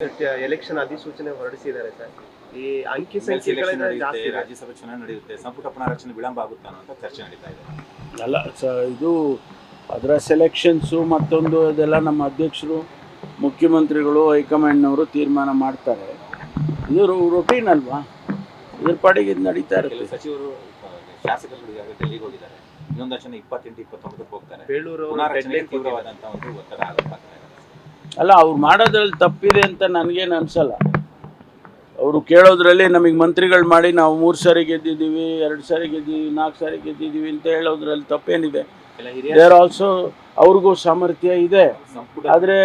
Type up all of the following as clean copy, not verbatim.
Election ಅಧಿಸೂಚನೆ ಹೊರಡಿಸಿದ್ದಾರೆ sir. ಈ ಅಂಕಿ ಸಂಖ್ಯೆಗಳಿಂದ ಜಾಸ್ತಿ ರಾಜ್ಯಸಭೆ ಚುನಾವಣೆ ನಡೆಯುತ್ತೆ, ಸಂಪುಟ ಪುನಾರಚನೆ ವಿಳಂಬ ಆಗುತ್ತೆ ಅನ್ನೋ ಚರ್ಚೆ ನಡೀತಾ ಇದೆ. ಅಲ್ಲ ಇದು ಅದರ ಸೆಲೆಕ್ಷನ್ಸು ಮತ್ತೊಂದು ಇದೆಲ್ಲ ನಮ್ಮ ಅಧ್ಯಕ್ಷರು ಮುಖ್ಯಮಂತ್ರಿಗಳು ಹೈಕಮಾಂಡ್ನವರು ತೀರ್ಮಾನ ಮಾಡ್ತಾರೆ. ಇದು ರೊಟೀನ್ ಅಲ್ವಾ, ಇದ್ರ ಪಾಡಿಗೆ ಇದು ನಡೀತಾ ಇರುತ್ತೆ. ಸಚಿವರು ಶಾಸಕರು ಡೆಲ್ಲಿಗೆ ಹೋಗಿದ್ದಾರೆ, ಇನ್ನೊಂದಷ್ಟು ಜನ 28-29 ಹೋಗ್ತಾರೆ. ಬೇಳೂರು ತೀವ್ರವಾದಂಥ ಒಂದು ಒತ್ತಡ ಆಗುತ್ತೆ. ಅಲ್ಲ, ಅವ್ರು ಮಾಡೋದ್ರಲ್ಲಿ ತಪ್ಪಿದೆ ಅಂತ ನನಗೇನು ಅನಿಸಲ್ಲ. ಅವರು ಕೇಳೋದ್ರಲ್ಲಿ ನಮಗೆ ಮಂತ್ರಿಗಳು ಮಾಡಿ ನಾವು 3 ಸಾರಿ ಗೆದ್ದಿದ್ದೀವಿ, 2 ಸಾರಿ ಗೆದ್ದಿದ್ದೀವಿ, 4 ಸಾರಿ ಗೆದ್ದಿದ್ದೀವಿ ಅಂತ ಹೇಳೋದ್ರಲ್ಲಿ ತಪ್ಪೇನಿದೆ. ದೇರ್ ಆಲ್ಸೋ ಅವ್ರಿಗೂ ಸಾಮರ್ಥ್ಯ ಇದೆ. ಆದರೆ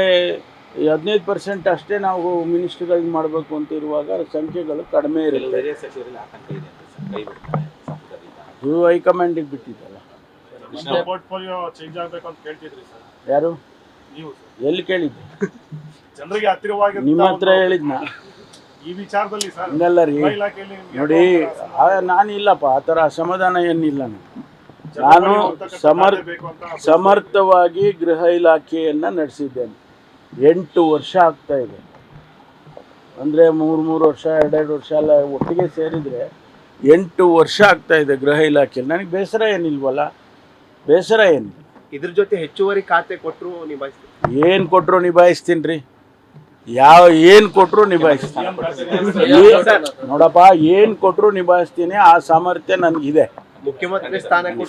15% ಅಷ್ಟೇ ನಾವು ಮಿನಿಸ್ಟ್ರಿಗಳನ್ನ ಮಾಡಬೇಕು ಅಂತ ಇರುವಾಗ ಸಂಖ್ಯೆಗಳು ಕಡಿಮೆ ಇರುತ್ತೆ. ಇದು ಹೈಕಮಾಂಡಿಗೆ ಬಿಟ್ಟಿದ್ದಲ್ಲ. ಯಾರು ಎಲ್ಲಿ ಕೇಳಿದ್ದೆ? ಜನರಿಗೆ ಹತ್ತಿರವಾಗಿ ನಿಮ್ಮ ಹತ್ರ ಹೇಳಿದ್ನ? ಈ ವಿಚಾರದಲ್ಲಿ ಹಂಗಲ್ಲ ರೀ, ನೋಡಿ ನಾನಿಲ್ಲಪ್ಪ, ಆ ಥರ ಅಸಮಾಧಾನ ಏನಿಲ್ಲ. ನಾನು ಸಮರ್ಥವಾಗಿ ಗೃಹ ಇಲಾಖೆಯನ್ನು ನಡೆಸಿದ್ದೇನೆ. 8 ವರ್ಷ ಆಗ್ತಾ ಇದೆ. ಅಂದರೆ 3 ವರ್ಷ 2 ವರ್ಷ ಎಲ್ಲ ಒಟ್ಟಿಗೆ ಸೇರಿದರೆ 8 ವರ್ಷ ಆಗ್ತಾ ಇದೆ ಗೃಹ ಇಲಾಖೆಯಲ್ಲಿ. ನನಗೆ ಬೇಸರ ಏನಿಲ್ವಲ್ಲ, ಬೇಸರ ಏನಿಲ್ಲ. ಇದ್ರ ಜೊತೆ ಹೆಚ್ಚುವರಿ ಖಾತೆ ಕೊಟ್ಟರು ನಿಭಾಯಿಸ್ತೀನಿ. ಏನು ಕೊಟ್ಟರು ನಿಭಾಯಿಸ್ತೀನಿ ರೀ, ಏನು ಕೊಟ್ಟರು ನಿಭಾಯಿಸ್ತೀನಿ. ನೋಡಪ್ಪ, ಏನು ಕೊಟ್ಟರು ನಿಭಾಯಿಸ್ತೀನಿ, ಆ ಸಾಮರ್ಥ್ಯ ನನಗಿದೆ. ಮುಖ್ಯಮಂತ್ರಿ ಸ್ಥಾನ